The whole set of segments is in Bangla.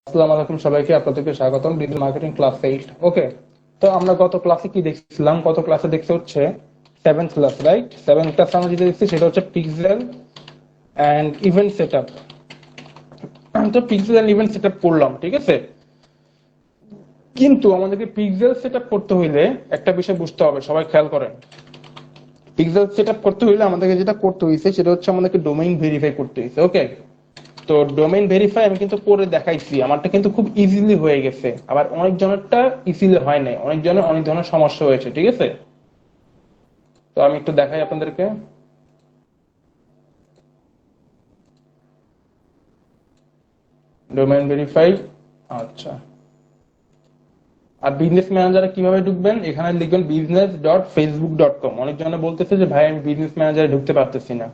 আসসালামু আলাইকুম সবাইকে, আপনাদেরকে স্বাগতম ডিজিটাল মার্কেটিং ক্লাস 8। ওকে, তো আমরা গত ক্লাসে কি দেখছিলাম? গত ক্লাসে দেখতে হচ্ছে 7th class, right? 7th class আমরা যেটা দেখছি সেটা হচ্ছে পিক্সেল অ্যান্ড ইভেন্ট সেটআপ। তো পিক্সেল অ্যান্ড ইভেন্ট সেটআপ করলাম, ঠিক আছে। কিন্তু আমাদেরকে পিক্সেল সেটআপ করতে হইলে একটা বিষয় বুঝতে হবে, সবাই খেয়াল করেন। পিক্সেল সেটআপ করতে হইলে আমাদেরকে যেটা করতে হইছে সেটা হচ্ছে আমাদেরকে ডোমেইন ভেরিফাই করতে হইছে। ওকে, তো ডোমেইন ভেরিফাই আমি কিন্তু করে দেখাইছি, আমারটা কিন্তু খুব ইজিলি হয়ে গেছে, আবার অনেক জনেরটা ইজিলি হয় নাই, অনেক জনের অনেক ধরনের সমস্যা হয়েছে, ঠিক আছে। তো আমি একটু দেখাই আপনাদেরকে। ডোমেইন ভেরিফাই, আচ্ছা। আর বিজনেস ম্যানেজারে কিভাবে ঢুকবেন? এখানে লিখবেন business.facebook.com। অনেক জনে বলতেছে যে ভাই আমি বিজনেস ম্যানেজারে ঢুকতে পারতেছি না।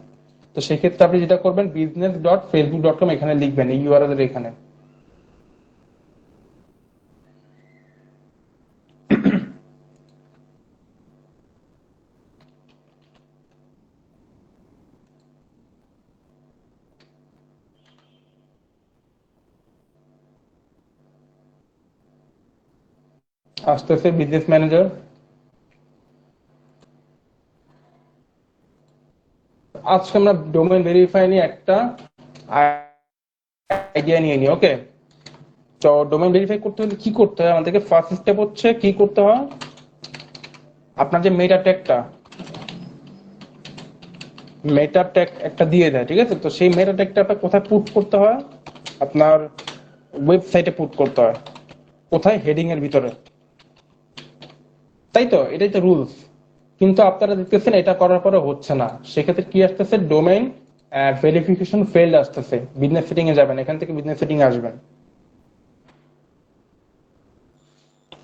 তো সেক্ষেত্রে আপনি যেটা করবেন business.facebook.com এখানে লিখবেন, এই ইউআরএল এর এখানে। আসতেছে বিজনেস ম্যানেজার। আজকে আমরা ডোমেইন ভেরিফাই নিয়ে একটা আইডিয়া নিয়ে নিই। ওকে, তো ডোমেইন ভেরিফাই করতে হলে কি করতে হয়? আমাদেরকে ফার্স্ট স্টেপ হচ্ছে কি করতে হয়, আপনার যে মেটা ট্যাগ একটা দিয়ে দেয়, ঠিক আছে। তো সেই মেটা ট্যাগটা আপনার কোথায় পুট করতে হয়? আপনার ওয়েবসাইটে পুট করতে হয়। কোথায়? হেডিং এর ভিতরে, তাই তো, এটাই তো রুলস। কিন্তু আপনারা দেখতেছেন এটা করার পরে হচ্ছে না। সেক্ষেত্রে কি আসতেছে? ডোমেইন ভেরিফিকেশন ফেইল্ড আসতেছে। বিজনেস সেটিং এ যাবেন, এখান থেকে বিজনেস সেটিং আসবেন।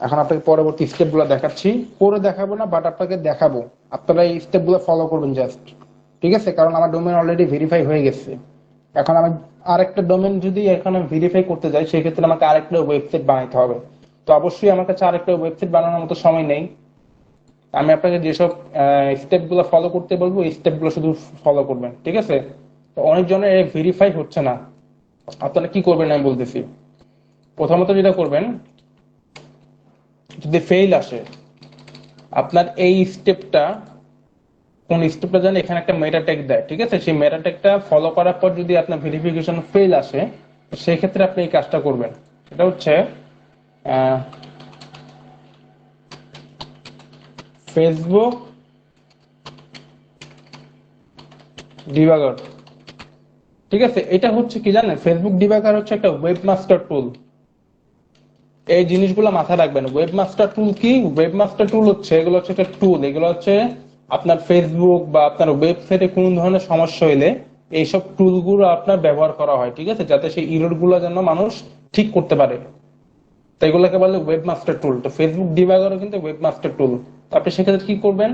এখন আপনাকে পরবর্তী স্টেপ গুলো দেখাচ্ছি, করে দেখাবো না, বাট আপনাকে দেখাবো। আপনারা এই স্টেপ গুলো ফলো করবেন জাস্ট, ঠিক আছে। কারণ আমার ডোমেন অলরেডি ভেরিফাই হয়ে গেছে। এখন আমি আরেকটা ডোমেন যদি এখানে ভেরিফাই করতে যাই, সেক্ষেত্রে আমাকে আরেকটা ওয়েবসাইট বানাইতে হবে। তো অবশ্যই আমার কাছে আরেকটা ওয়েবসাইট বানানোর মতো সময় নেই। আমি আপনাকে যেসব স্টেপ গুলো ফলো করতে বলবো, এই স্টেপ গুলো শুধু ফলো করবেন, ঠিক আছে। তো অনেকজনের ভেরিফাই হচ্ছে না। আপনারা কি করবেন আমি বলতেছি। প্রথমত যেটা করবেন, যদি ফেইল আসে, আপনার এই স্টেপটা, কোন স্টেপটা জানেন? এখানে একটা মেটা ট্যাগ দেয়, ঠিক আছে। সেই মেটা ট্যাগটা ফলো করার পর যদি আপনার ভেরিফিকেশন ফেল আসে, সেই ক্ষেত্রে আপনি এই কাজটা করবেন। এটা হচ্ছে ফেসবুক ডিবাগার, ঠিক আছে। এটা হচ্ছে কি জানেন? ফেসবুক ডিবাগার হচ্ছে একটা ওয়েবমাস্টার টুল। এই জিনিসগুলো মাথায় রাখবেন। ওয়েবমাস্টার টুল কি? ওয়েবমাস্টার টুল হচ্ছে, এগুলো হচ্ছে একটা টুল, এগুলো হচ্ছে আপনার ফেসবুক বা আপনার ওয়েবসাইটে কোন ধরনের সমস্যা হইলে এইসব টুলগুলো আপনার ব্যবহার করা হয়, ঠিক আছে, যাতে সেই ইরর গুলো যেন মানুষ ঠিক করতে পারে। তো এগুলোকে বলে ওয়েবমাস্টার টুল। তো ফেসবুক ডিবাগারও কিন্তু ওয়েবমাস্টার টুল। তো আপনি সেক্ষেত্রে কি করবেন?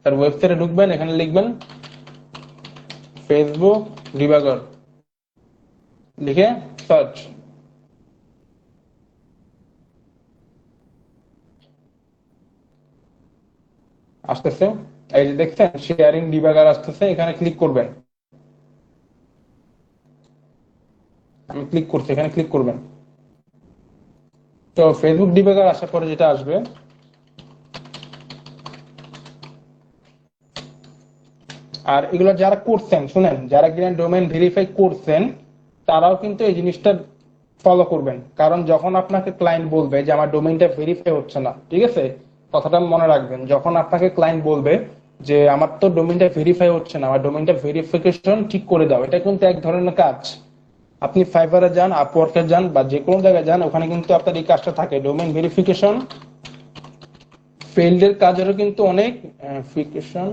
তার ওয়েবসাইটে ঢুকবেন, এখানে লিখবেন ফেসবুক ডিবাগার, লিখে সার্চ। আসতেছে, এই যে দেখছেন শেয়ারিং ডিবাগার আসতেছে, এখানে ক্লিক করবেন। আমি ক্লিক করছি, এখানে ক্লিক করবেন। তো ফেসবুক ডিবাগার আসার পরে যেটা আসবে, আর এগুলো যারা করছেন শুনেন, যারা কিনা ডোমেইন ভেরিফাই করছেন তারাও কিন্তু এই জিনিসটা ফলো করবেন। কারণ যখন আপনাকে ক্লায়েন্ট বলবে যে আমার ডোমেইনটা ভেরিফাই হচ্ছে না, ঠিক আছে, কথাটা মনে রাখবেন। যখন আপনাকে ক্লায়েন্ট বলবে যে আমার তো ডোমেইনটা ভেরিফাই হচ্ছে না, আমার ডোমেইনটা ভেরিফিকেশন ঠিক করে দাও, এটা কিন্তু এক ধরনের কাজ। আপনি ফাইবারে যান, আপওয়ার্কে যান, বা যে কোনো জায়গায় যান, ওখানে কিন্তু আপনার এই কাজটা থাকে, ডোমেইন ভেরিফিকেশন ফেইল্ডের কাজেরও কিন্তু অনেক ভেরিফিকেশন,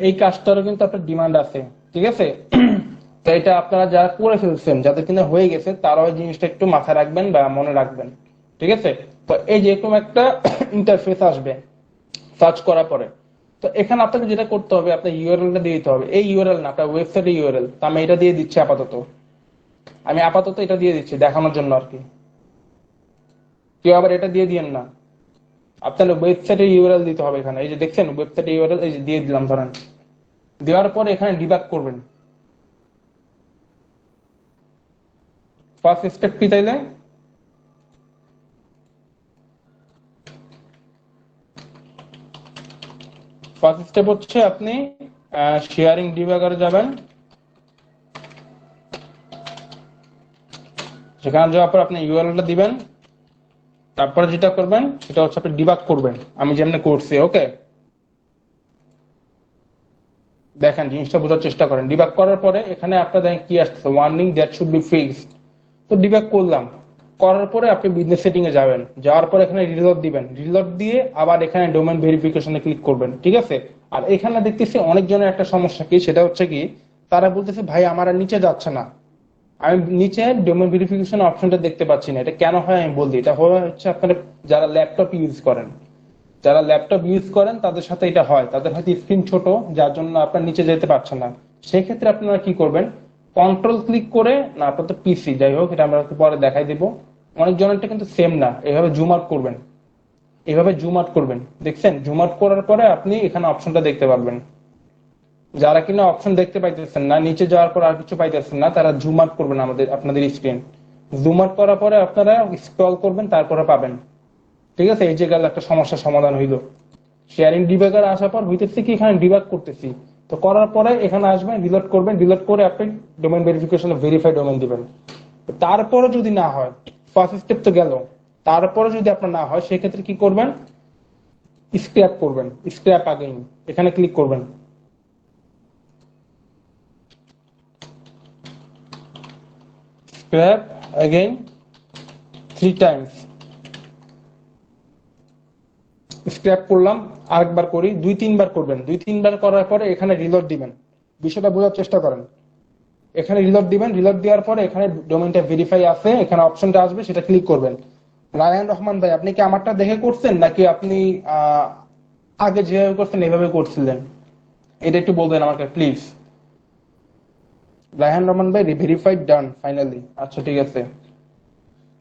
এই কাজটারও কিন্তু আপনার ডিমান্ড আছে, ঠিক আছে। তো এটা আপনারা যারা করে ফেলছেন, যাদের কিনা হয়ে গেছে, তারাও এই জিনিসটা একটু মাথায় রাখবেন বা মনে রাখবেন, ঠিক আছে। তো এই যে এরকম একটা ইন্টারফেস আসবে সার্চ করার পরে। তো এখানে আপনাকে যেটা করতে হবে, আপনার ইউআরএলটা দিয়ে দিতে হবে। এই ইউআরএল না, আপনার ওয়েবসাইটের ইউআরএল। তো আমি এটা দিয়ে দিচ্ছি আপাতত, এটা দিয়ে দিচ্ছি দেখানোর জন্য আর কি। কেউ আবার এটা দিয়ে দিয়েন না, আপনার ওয়েবসাইটের ইউআরএল দিতে হবে এখানে। এই যে দেখছেন ওয়েবসাইটের ইউআরএল, এই যে দিয়ে দিলাম ধরেন। দেওয়ার পরে এখানে ডিবাগ করবেন। ফার্স্ট স্টেপ কি তাইলে? ফার্স্ট স্টেপ হচ্ছে আপনি শেয়ারিং ডিবাগারে যাবেন, সেখানে যাওয়ার পর আপনি ইউআরএলটা দিবেন, তারপরে যেটা করবেন সেটা হচ্ছে আপনি ডিবাগ করবেন, আমি যেমন করছি। ওকে, দেখেন জিনিসটা বোঝার চেষ্টা করেন। ডিবাগ করার পরে এখানে আপনার দেখেন কি আসছে, warning that should be fixed. তো ডিবাগ করলাম, করার পরে আপনি বিজনেস সেটিং এ যাবেন, যাওয়ার পরে এখানে রিলোড দিবেন, রিলোড দিয়ে আবার এখানে ডোমেন ভেরিফিকেশনে ক্লিক করবেন, ঠিক আছে? আর এখানে দেখতেছি অনেকজনের একটা সমস্যা কি, সেটা হচ্ছে কি তারা বলতেছে ভাই আমার আর নিচে যাচ্ছে না, আমি নিচে ডোমেন ভেরিফিকেশন অপশনটা দেখতে পাচ্ছি না। এটা কেন হয় আমি বলি, এটা হচ্ছে আপনারা যারা ল্যাপটপ ইউজ করেন, যারা ল্যাপটপ ইউজ করেন তাদের সাথে এটা হয়, তাদের হয়তো স্ক্রিন ছোট যার জন্য আপনার নিচে যেতে পারছেন না। সেক্ষেত্রে আপনারা কি করবেন, কন্ট্রোল ক্লিক করে, না আপনার তো পিসি যাই হোক এটা আমরা একটু পরে দেখাই দিব, অনেক জনেরটা কিন্তু সেম না, এভাবে জুম আউট করবেন, এভাবে জুম আউট করবেন, দেখছেন? জুম আউট করার পরে আপনি এখানে অপশনটা দেখতে পারবেন। যারা কিনা অপশন দেখতে পাইতেছেন না, নিচে যাওয়ার পর আর কিছু পাইতেছেন না, তারা জুম আউট করবেন আপনাদের স্ক্রিন। জুম আউট করার পরে আপনারা স্ক্রল করবেন, তারপরে পাবেন। ঠিক আছে, এই যে গেল একটা সমস্যার সমাধান হইলো। শেয়ারিং ডিবাগার আসার পর হইতেছে কি এখানে ডিবাগ করতেছি, তো করার পরে এখানে আসবেন, রিলোড করবেন, রিলোড করে আপনি ডোমেন ভেরিফিকেশনে ভেরিফাই ডোমেন দিবেন। তারপরে যদি না হয়, ফার্স্ট স্টেপ তো গেল, তারপরে যদি আপনার না হয় সেক্ষেত্রে কি করবেন, স্ক্র্যাপ করবেন, স্ক্র্যাপ আগেইন এখানে ক্লিক করবেন। স্ক্র্যাপ again 3 times, স্ক্র্যাপ করলাম, আরেকবার করি, 2-3 বার করবেন, 2-3 বার করার পরে এখানে রিলোড দিবেন। বিষয়টা বোঝার চেষ্টা করেন, এখানে রিলোড দিবেন, রিলোড দেওয়ার পরে এখানে ডোমেইনটা ভেরিফাই আছে, এখানে অপশনটা আসবে, সেটা ক্লিক করবেন। রায়হান রহমান ভাই, আপনি কি আমারটা দেখে করছেন নাকি আপনি আগে যেভাবে করছেন এভাবে করছিলেন? এটা একটু বলবেন আমাকে প্লিজ। রায়হান রহমান ভাই ভেরিফাইড ডান ফাইনালি, আচ্ছা ঠিক আছে।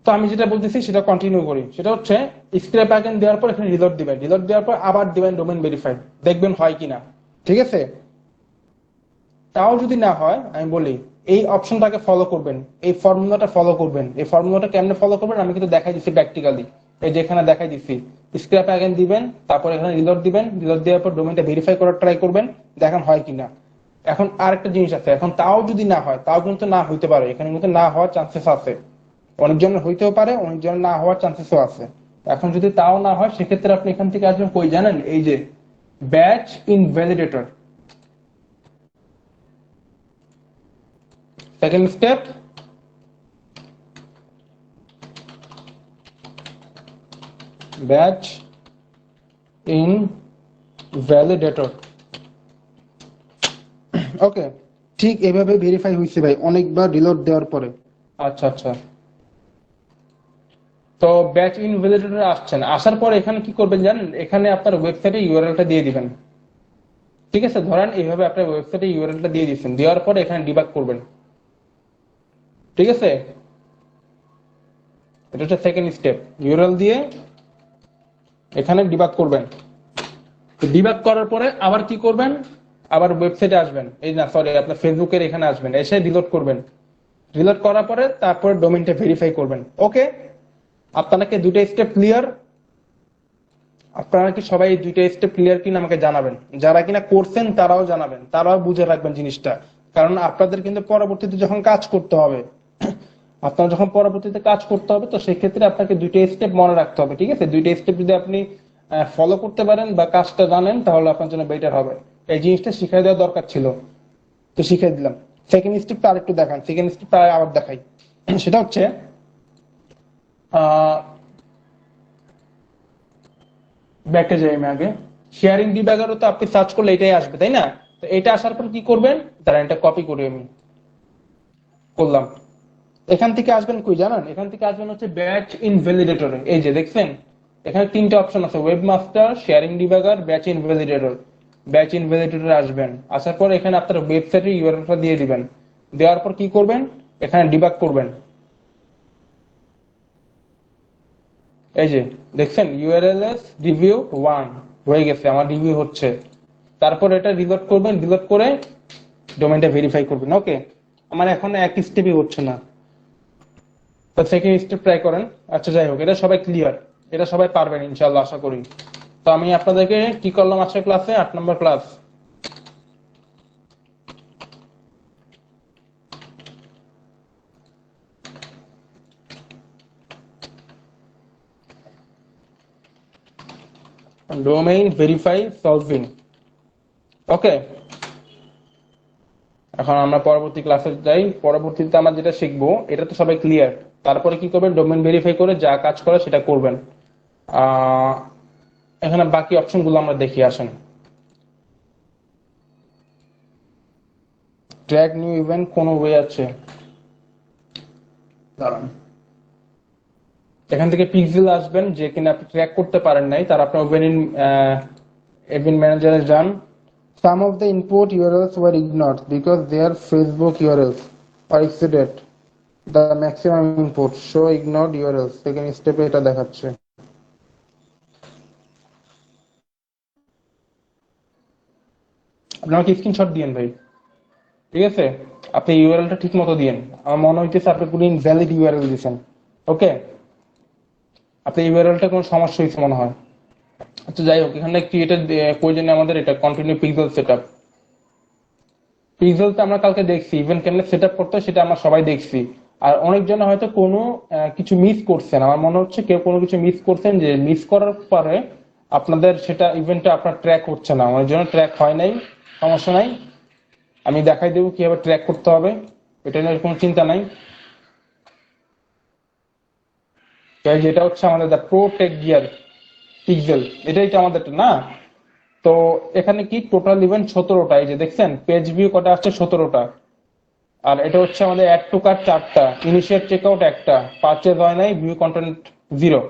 তো আমি যেটা বলতেছি সেটা কন্টিনিউ করি, সেটা হচ্ছে স্ক্র্যাপ আগেন দেওয়ার পর এখানে রিলোড দিবেন, রিলোড দেওয়ার পর আবার দিবেন ডোমেইন ভেরিফাইড, দেখবেন হয় কিনা, ঠিক আছে? তাও যদি না হয় আমি বলি এই অপশনটাকে ফলো করবেন, এই ফর্মুলাটা ফলো করবেন। এই ফর্মুলাটা কেমনে ফলো করবেন আমি কিন্তু দেখাই দিচ্ছি প্র্যাকটিক্যালি, এই যে এখানে দেখাই দিচ্ছি। স্ক্র্যাপ আগেন দিবেন, তারপর এখানে রিলোড দিবেন, রিলোড দেওয়ার পর ডোমেইনটা ভেরিফাই করার ট্রাই করবেন, দেখেন হয় কিনা। এখন আরেকটা জিনিস আছে, এখন তাও যদি না হয়, তাও কিন্তু না হইতে পারে, এখানে কিন্তু না হওয়ার চান্সেস আছে, অনেকজনের হইতেও পারে, অনেকজনের না হওয়ার চান্সেসও আছে। এখন যদি তাও না হয় সেক্ষেত্রে আপনি এখান থেকে আসবেন কই জানেন, এই যে ব্যাচ ইনভ্যালিডেটর, সেকেন্ড স্টেপ, ব্যাচ ইনভ্যালিডেটর। ওকে, ঠিক এভাবে ভেরিফাই হয়েছে ভাই অনেকবার রিলোড দেওয়ার পরে। আচ্ছা আচ্ছা, তো ব্যাচ ইনভ্যালিডেটর আসছেন, আসার পর এখানে কি করবেন জানেন, এখানে আপনার ওয়েবসাইটে ইউআরএলটা দিয়ে দিবেন। ঠিক আছে, ধরেন এইভাবে আপনার ওয়েবসাইটে ইউআরএলটা দিয়ে দিচ্ছেন, দেওয়ার পরে এখানে ডিবাগ করবেন। ঠিক আছে, এটা হচ্ছে সেকেন্ড স্টেপ, ইউআরএল দিয়ে এখানে ডিবাগ করবেন। ডিবাগ করার পরে আবার কি করবেন, আবার ওয়েবসাইটে আসবেন, এই না সরি আপনার ফেসবুকের এখানে আসবেন, এসে রিলোড করবেন। রিলোড করার পরে তারপরে ডোমেইনটা ভেরিফাই করবেন। ওকে, আপনারা কি দুইটা স্টেপ ক্লিয়ার? আপনারা কি সবাই এই দুইটা স্টেপ ক্লিয়ার কিনা আমাকে জানাবেন, যারা কিনা করছেন তারাও জানাবেন, তারাও বুঝে রাখবেন জিনিসটা, কারণ আপনাদের কিন্তু পরবর্তীতে যখন কাজ করতে হবে, আপনার যখন পরবর্তীতে কাজ করতে হবে, তো সেক্ষেত্রে আপনাকে দুইটা স্টেপ মনে রাখতে হবে। ঠিক আছে, দুইটা স্টেপ যদি আপনি ফলো করতে পারেন বা কাজটা জানেন তাহলে আপনার জন্য বেটার হবে। এই জিনিসটা শিখাই দেওয়া দরকার ছিল, তো শিখাই দিলাম। সেকেন্ড স্টেপটা আরেকটু দেখান, সেকেন্ড স্টেপটা আবার দেখাই। সেটা হচ্ছে ব্যাকে যাই আমি আগে, শেয়ারিং ডিবাগারও তো আপনি সার্চ করলে এটাই আসবে তাই না? তো এটা আসার পর কি করবেন, দাঁড়ান এটা কপি করি আমি, করলাম। এখান থেকে আসবেন কই জানেন, এখান থেকে আসবেন হচ্ছে ব্যাচ ইনভ্যালিডেটরে, এই যে দেখছেন এখানে তিনটা অপশন আছে, webmaster, sharing debugger, batch invalidator. Batch ইনভ্যালিডেটরে আসবেন, আসার পর এখানে আপনার ওয়েবসাইটের ইউআরএলটা দিয়ে দিবেন, দেওয়ার পর কি করবেন, এখানে ডিবাগ করবেন। এই যে দেখছেন ইউআরএলএস রিভিউ 1 হয়ে গেছে, আমার রিভিউ হচ্ছে। তারপর এটা রিলোড করবেন, রিলোড করে ডোমেইনটা ভেরিফাই করবেন। ওকে, আমার এখন এক স্টেপই হচ্ছে না, সেকেন্ড স্টেপ ট্রাই করেন। আচ্ছা যাই হোক, এটা সবাই ক্লিয়ার, এটা সবাই পারবেন ইনশাল্লাহ আশা করি। তো আমি আপনাদেরকে কি করলাম আজকের ক্লাসে, 8 নম্বর ক্লাস, ডোমেইন ভেরিফাই সলভিং। ওকে, এখন আমরা পরবর্তী ক্লাসে যাই। পরবর্তীতে আমরা যেটা শিখবো এটা তো সবাই ক্লিয়ার। তারপরে কি করবেন, ডোমেইন ভেরিফাই করে যা কাজ করে সেটা করবেন। আহ এখানে বাকি অপশন গুলো আমরা দেখি, আসেন। ট্র্যাক নিউ ইভেন্ট কোন ওয়ে আছে, দাঁড়ান। এখান থেকে পিক্সেল আসবেন, যে কিনা আপনি ট্র্যাক করতে পারেন নাই, তার আপনার ইভেন্ট ম্যানেজারে যান। Some of the import URLs were ignored because they are Facebook URLs or exceeded the maximum import. Show ignored URLs. Second স্টেপে এটা দেখাচ্ছে। আপনি আমাকে স্ক্রিনশট দিয়েন ভাই, ঠিক আছে? আপনি ইউআরএলটা ঠিক মতো দিয়েন। আমার মনে হইতেছে আপনি পুরো ইনভ্যালিড ইউআরএল দিয়েছেন। ওকে, আপনি ইউআরএলটা কোনো সমস্যা হয়েছে মনে হয়। আচ্ছা যাই হোক, এখানে ক্রিয়েটেড প্রয়োজনে আমাদের এটা কন্টিনিউ পিক্সেল সেটআপ। পিক্সেলটা আমরা কালকে দেখছি, ইভেন্ট কেমনে সেটআপ করতে হয় সেটা আমরা সবাই দেখছি। আর অনেকজন হয়তো কোনো কিছু মিস করছেন, আমার মনে হচ্ছে কেউ কোনো কিছু মিস করছেন, যে মিস করার পরে আপনাদের সেটা ইভেন্টটা আপনার ট্র্যাক হচ্ছে না, আমার জন্য ট্র্যাক হয় নাই। সমস্যা নাই, আমি দেখাই দেবো কিভাবে ট্র্যাক করতে হবে, এটা নিয়ে কোনো চিন্তা নাই। যেটা হচ্ছে আমাদের the pro tech gear pixel, এটাই তো আমাদের না। তো এখানে কি টোটাল ইভেন্ট 17টা, এই যে দেখছেন পেজ ভিউ কটা আসছে 17টা। আর এটা হচ্ছে আমাদের অ্যাড টু কার্ট 4টা, ইনিশিয়েট চেক আউট 1টা, পারচেজ হয় নাই, ভিউ কন্টেন্ট 0।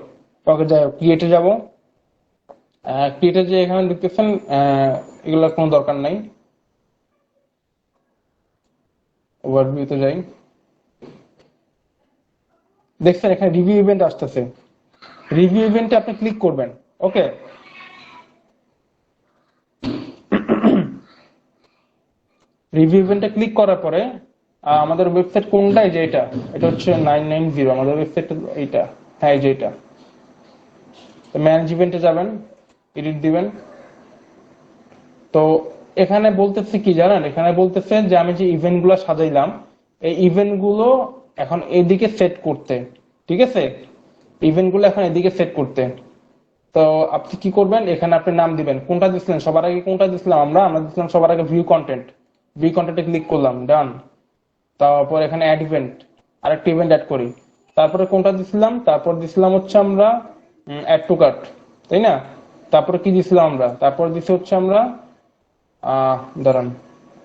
ওকে যাই হোক, ক্রিয়েটে যাবো। ক্রিয়েটে যে এখানে দেখতেছেন এগুলোর কোনো দরকার নাই, ওভারভিউতে যাই। দেখছেন এখানে রিভিউ ইভেন্ট আসতেছে, রিভিউ ইভেন্টে আপনি ক্লিক করবেন। ওকে, রিভিউ ইভেন্টে ক্লিক করার পরে আমাদের ওয়েবসাইট কোনটা, এই যে এটা, এটা হচ্ছে 990 আমাদের ওয়েবসাইট, এইটা, হ্যাঁ এই যে এটা। ম্যানেজ ইভেন্টে যাবেন, এডিট দিবেন। তো এখানে বলতেছে কি জানেন, এখানে বলতেছে যে আমি যে ইভেন্ট গুলো সাজাইলাম, এই ইভেন্ট গুলো এখন এদিকে সেট করতে, ঠিক আছে? ইভেন্ট গুলো এখন এদিকে সেট করতে। তো আপনি কি করবেন, এখানে আপনি নাম দিবেন। কোনটা দিচ্ছিলেন সবার আগে, কোনটা দিচ্ছিলাম আমরা আমরা দিচ্ছিলাম সবার আগে ভিউ কন্টেন্ট। ভিউ কন্টেন্টে ক্লিক করলাম, ডান। তারপর এখানে অ্যাড ইভেন্ট, আরেকটা ইভেন্ট অ্যাড করি। তারপরে কোনটা দিছিলাম, তারপর দিছিলাম হচ্ছে আমরা অ্যাড টু কার্ট, তাই না? তারপরে কি দিছিলাম আমরা, তারপর দিছি হচ্ছে আমরা দাঁড়ান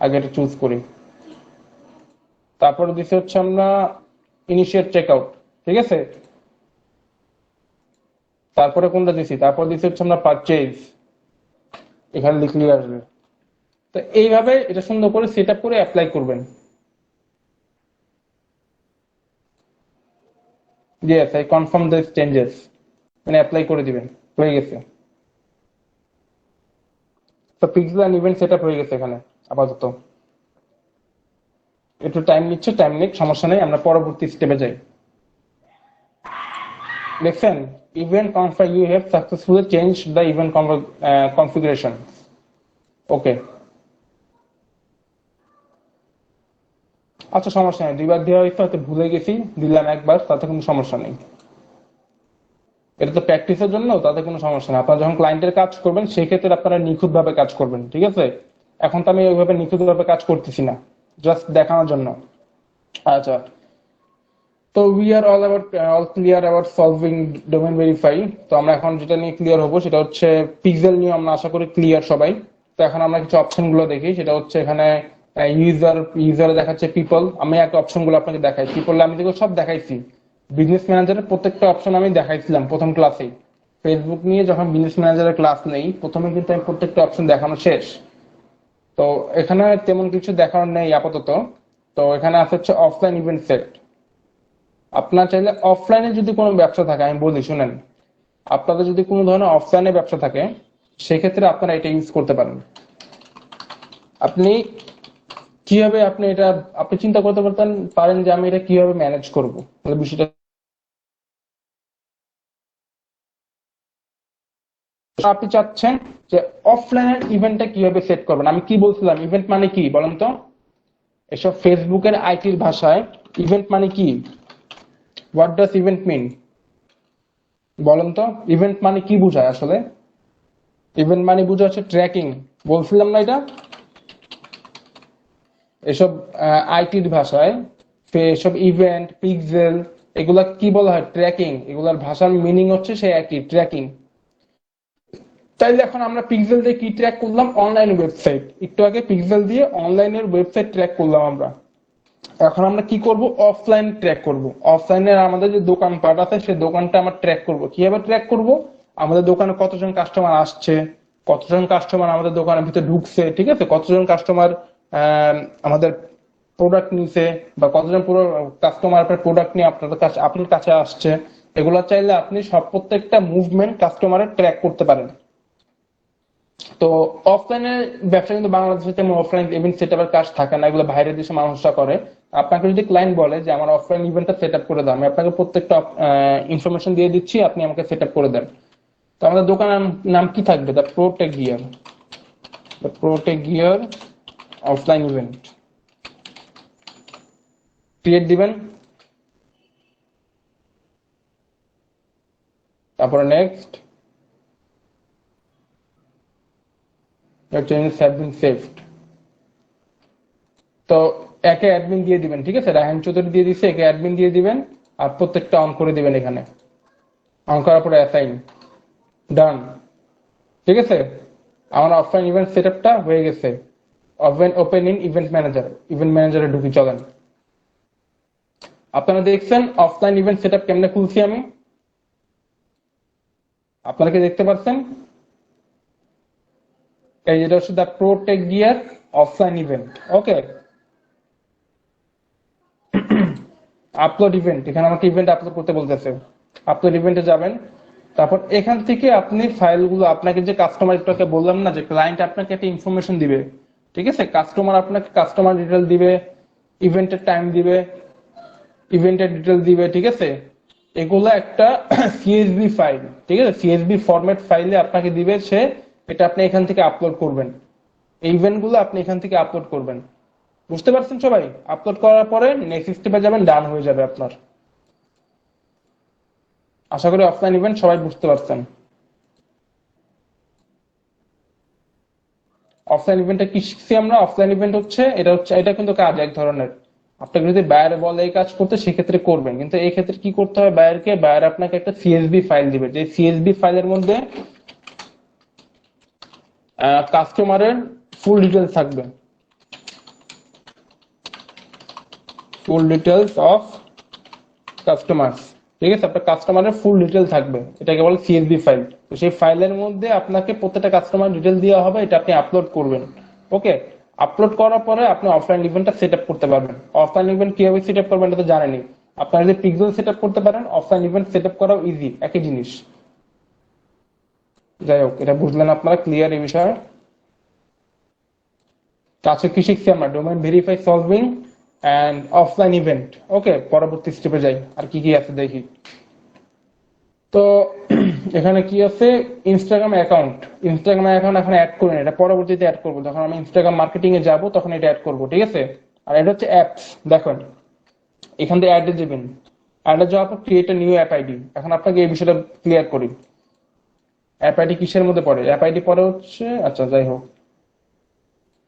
আগে এটা চুজ করি। তারপরে দিছি হচ্ছে আমরা ইনিশিয়েট চেক আউট, ঠিক আছে? তারপরে কোনটা দিছি, তারপর দিছি হচ্ছে আমরা পারচেজ, এখানে লিখলে আসবে। তো এইভাবে এটা সুন্দর করে সেট আপ করে অ্যাপ্লাই করবেন। Yes, I confirm the changes, মানে অ্যাপ্লাই করে দিবেন, হয়ে গেছে। তো পিক্সেল এন্ড ইভেন্ট সেটআপ হয়ে গেছে এখানে আপাতত। একটু টাইম নিচ্ছে, টাইম নিক, সমস্যা নেই, আমরা পরবর্তী স্টেপে যাই। দেখছেন event confirm, you have successfully change the event configuration. Okay, আচ্ছা সমস্যা নেই, দুইবার দেওয়া হয়েছে, হয়তো ভুলে গেছি, দিলাম একবার, তাতে কোনো সমস্যা নেই। এটা তো প্র্যাকটিসের জন্য, তাতে কোনো সমস্যা নেই। আপনারা যখন ক্লায়েন্টের কাজ করবেন সেই ক্ষেত্রে আপনারা নিখুঁত ভাবে কাজ করবেন, ঠিক আছে? এখন তো আমি ওইভাবে নিখুঁত ভাবে কাজ করতেছি না, জাস্ট দেখানোর জন্য। আচ্ছা, তো we are all clear about solving domain verify. তো আমরা এখন যেটা নিয়ে ক্লিয়ার হবো সেটা হচ্ছে পিক্সেল নিয়ে, আমরা আশা করি ক্লিয়ার সবাই। তো এখন আমরা কিছু অপশন গুলো দেখি, সেটা হচ্ছে এখানে ইউজার দেখাচ্ছে পিপল। আমি একটা অপশন গুলো আপনাকে দেখাই। পিপল আমি যেগুলো সব দেখাইছি, বিজনেস ম্যানেজারের প্রত্যেকটা অপশন আমি দেখাইছিলাম প্রথম ক্লাসেই। ফেসবুক নিয়ে যখন বিজনেস ম্যানেজারের ক্লাস নেই, প্রথমে কিন্তু আমি প্রত্যেকটা অপশন দেখানো শেষ। তো এখানে তেমন কিছু দেখানোর নেই আপাতত। তো এখানে আছে হচ্ছে অফলাইন ইভেন্ট সেট। আপনার চাইলে অফলাইনে যদি কোনো ব্যবসা থাকে, আমি বলি শুনেন, আপনাদের যদি কোনো ধরনের অফলাইনে ব্যবসা থাকে সেক্ষেত্রে আপনারা এটা ইউজ করতে পারেন। আপনি কিভাবে আপনি এটা আপনি চিন্তা করতে পারতেন পারেন যে আমি এটা কিভাবে ম্যানেজ করবো, তাহলে বিষয়টা আপনি চাচ্ছেন যে অফলাইনের ইভেন্টটা কিভাবে সেট করবেন। আমি কি বলছিলাম, ইভেন্ট মানে কি বলেন তো? এসব ফেসবুকের আইটির ভাষায় ইভেন্ট মানে কি? হোয়াট ডাজ ইভেন্ট মিন বলেন তো? ইভেন্ট মানে কি বোঝায় আসলে? ইভেন্ট মানে বোঝা হচ্ছে ট্র্যাকিং, বলছিলাম না এটা? এসব আইটির ভাষায় এসব ইভেন্ট, পিক্সেল, এগুলা কি বলা হয়? ট্র্যাকিং। এগুলার ভাষার মিনিং হচ্ছে সেই একই, ট্র্যাকিং। তাইলে এখন আমরা পিক্সেল দিয়ে কি ট্র্যাক করলাম? Online website. একটু আগে পিক্সেল দিয়ে অনলাইনের ওয়েবসাইট ট্র্যাক করলাম আমরা। এখন আমরা কি করব? অফলাইন ট্র্যাক করব। অফলাইনের আমাদের যে দোকানপাট আছে সেই দোকানটা আমরা ট্র্যাক করব। কিভাবে ট্র্যাক করব? আমাদের দোকানে কতজন কাস্টমার আসছে, কতজন কাস্টমার আমাদের দোকানের ভিতরে ঢুকছে, ঠিক আছে, কতজন কাস্টমার আমাদের প্রোডাক্ট নিছে, বা কতজন পুরো কাস্টমার আপনার প্রোডাক্ট নিয়ে আপনার কাছে আসছে। এগুলো চাইলে আপনি সব প্রত্যেকটা মুভমেন্ট কাস্টমারের ট্র্যাক করতে পারেন। তো অফলাইনের ব্যবসা কিন্তু বাংলাদেশে তেমন অফলাইন ইভেন্ট সেট আপের কাজ থাকে না, এগুলো বাইরের দেশে মানুষরা করে। আপনাকে যদি ক্লায়েন্ট বলে যে আমার অফলাইন ইভেন্টটা সেট আপ করে দাও, আমি আপনাকে প্রত্যেকটা ইনফরমেশন দিয়ে দিচ্ছি, আপনি আমাকে সেট আপ করে দেন। তো আমাদের দোকানের নাম কি থাকবে? The protect gear. The protect gear offline event create দিবেন। তারপরে next, changes have been saved. তো একে অ্যাডমিন দিয়ে দিবেন, ঠিক আছে, রায়হান চৌধুরী দিয়ে দিচ্ছে, একে অ্যাডমিন দিয়ে দিবেন। আর প্রত্যেকটা অন করে দিবেন এখানে। অন করার পরে অ্যাসাইন, ডান। ঠিক আছে, আমার অফলাইন ইভেন্ট সেট আপটা হয়ে গেছে। Open in event manager. Event ম্যানেজারে ঢুকি চলেন। আপনারা দেখছেন অফলাইন ইভেন্ট সেট আপ কেমনে খুলছি আমি? আপনারা কি দেখতে পাচ্ছেন? এই যেটা হচ্ছে the protect gear offline event. Okay, upload event, এখানে আমাকে ইভেন্ট আপলোড করতে বলতেছে। আপলোড ইভেন্টে যাবেন। তারপর এখান থেকে আপনি ফাইলগুলো, আপনাকে যে কাস্টমার একটু বললাম না যে ক্লায়েন্ট আপনাকে একটা ইনফরমেশন দিবে, ঠিক আছে, কাস্টমার আপনাকে কাস্টমার ডিটেল দিবে, ইভেন্টের টাইম দিবে, ইভেন্টের ডিটেল দিবে, ঠিক আছে। এগুলো একটা সিএসভি ফাইল, ঠিক আছে, সিএসভি ফরম্যাট ফাইলে আপনাকে দিবে সে। এটা আপনি এখান থেকে আপলোড করবেন। এই ইভেন্ট গুলো আপনি এখান থেকে আপলোড করবেন। বুঝতে পারছেন সবাই? আপলোড করার পরে নেক্সট স্টেপে যাবেন, ডান হয়ে যাবে আপনার। আশা করি অফলাইন ইভেন্ট সবাই বুঝতে পারছেন। অফলাইন ইভেন্টে কি শিখছি আমরা? অফলাইন ইভেন্ট হচ্ছে এটা কিন্তু কাজ এক ধরনের। আপনাকে যদি বায়ার বলে এই কাজ করতে, সেক্ষেত্রে করবেন, কিন্তু এই ক্ষেত্রে কি করতে হবে? বায়ার আপনাকে একটা সিএসভি ফাইল দিবে, যে সিএসভি ফাইলের মধ্যে কাস্টমারের ফুল ডিটেলস থাকবে। ফুল ডিটেলস অফ কাস্টমার্স, ঠিক আছে, আপনার কাস্টমারের ফুল ডিটেল থাকবে, এটাকে বলে সিএসভি ফাইল। তো সেই ফাইলের মধ্যে আপনাকে প্রত্যেকটা কাস্টমার ডিটেল দেওয়া হবে, এটা আপনি আপলোড করবেন। ওকে, আপলোড করার পরে আপনি অফলাইন ইভেন্টটা সেট আপ করতে পারবেন। অফলাইন ইভেন্ট কিভাবে সেট আপ করবেন এটা তো জানেনই। আপনারা যদি পিক্সেল সেট আপ করতে পারেন, অফলাইন ইভেন্ট সেট আপ করাও ইজি, একই জিনিস। যাই হোক, এটা বুঝলেন আপনারা? ক্লিয়ার এই বিষয়ে? কাছে কি শিখছি আমরা? Domain verify, solving and offline event. Okay, পরবর্তী স্টেপে যাই, আর কি কি আছে দেখি। তো এখানে কি আছে? Instagram account. ইনস্টাগ্রাম অ্যাকাউন্ট এখন অ্যাড করি না, এটা পরবর্তীতে অ্যাড করবো, যখন আমি ইনস্টাগ্রাম মার্কেটিং এ যাবো তখন এটা অ্যাড করবো, ঠিক আছে। আর এটা হচ্ছে অ্যাপস। দেখেন, এখান থেকে অ্যাডে দিবেন। অ্যাডে যাওয়ার পর ক্রিয়েট নিউ অ্যাপ আইডি। এখন আপনাকে এই বিষয়টা ক্লিয়ার করি। অ্যাপ আইডি কিসের মধ্যে পড়ে? অ্যাপ আইডি পরে হচ্ছে, আচ্ছা যাই হোক,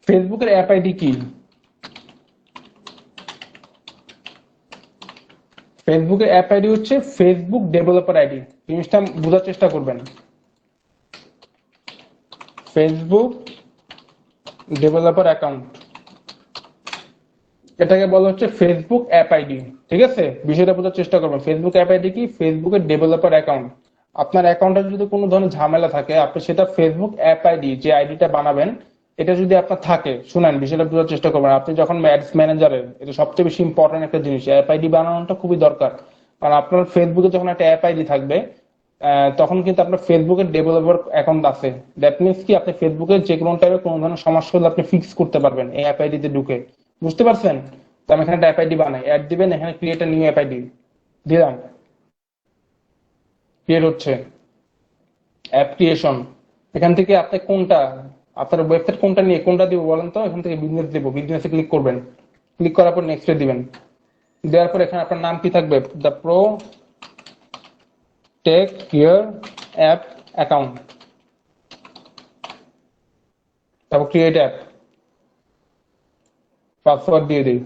ফেসবুকের অ্যাপ আইডি কি? ফেসবুকের অ্যাপ আইডি হচ্ছে ফেসবুক ডেভেলপার আইডি। জিনিসটা বোঝার চেষ্টা করবেন। ফেসবুক ডেভেলপার অ্যাকাউন্ট, এটাকে বলা হচ্ছে ফেসবুক অ্যাপ আইডি, ঠিক আছে। বিষয়টা বোঝার চেষ্টা করবেন। ফেসবুক অ্যাপ আইডি কি? ফেসবুকের ডেভেলপার অ্যাকাউন্ট। আপনার অ্যাকাউন্টে যদি কোনো ধরনের ঝামেলা থাকে, আপনি সেটা ফেসবুক অ্যাপ আইডি, যে আইডিটা বানাবেন, এটা যদি আপনার থাকে, শুনেন বিষয়টা বোঝার চেষ্টা করবেন। আপনি যখন অ্যাডস ম্যানেজারের, এটা সবচেয়ে বেশি ইম্পর্টেন্ট একটা জিনিস, অ্যাপ আইডি বানানোটা খুবই দরকার। কারণ আপনার ফেসবুকে যখন একটা অ্যাপ আইডি থাকবে, তখন কিন্তু আপনার ফেসবুকের ডেভেলপার অ্যাকাউন্ট আছে। দ্যাট মিনস কি, আপনি ফেসবুকে যে কোনো টাইপের কোনো ধরনের সমস্যা হলে আপনি ফিক্স করতে পারবেন এই অ্যাপ আইডিতে ঢুকে। বুঝতে পারছেন? তো আমি এখানে একটা অ্যাপ আইডি বানাই, অ্যাড দিবেন, এখানে ক্রিয়েট নিউ অ্যাপ আইডি দিলাম, ক্রিয়েট হচ্ছে অ্যাপ ক্রিয়েশন। এখান থেকে আপনি কোনটা, আপনার ওয়েবসাইট কোনটা নিয়ে কোনটা দিব বলেন তো, এখান থেকে বিজনেস দিব, বিজনেসে ক্লিক করবেন, ক্লিক করার পর নেক্সটে দিবেন, দেওয়ার পর এখানে আপনার নাম কি থাকবে, the pro tech gear app account, তারপর ক্রিয়েট অ্যাপ, পাসওয়ার্ড দিয়ে দিই,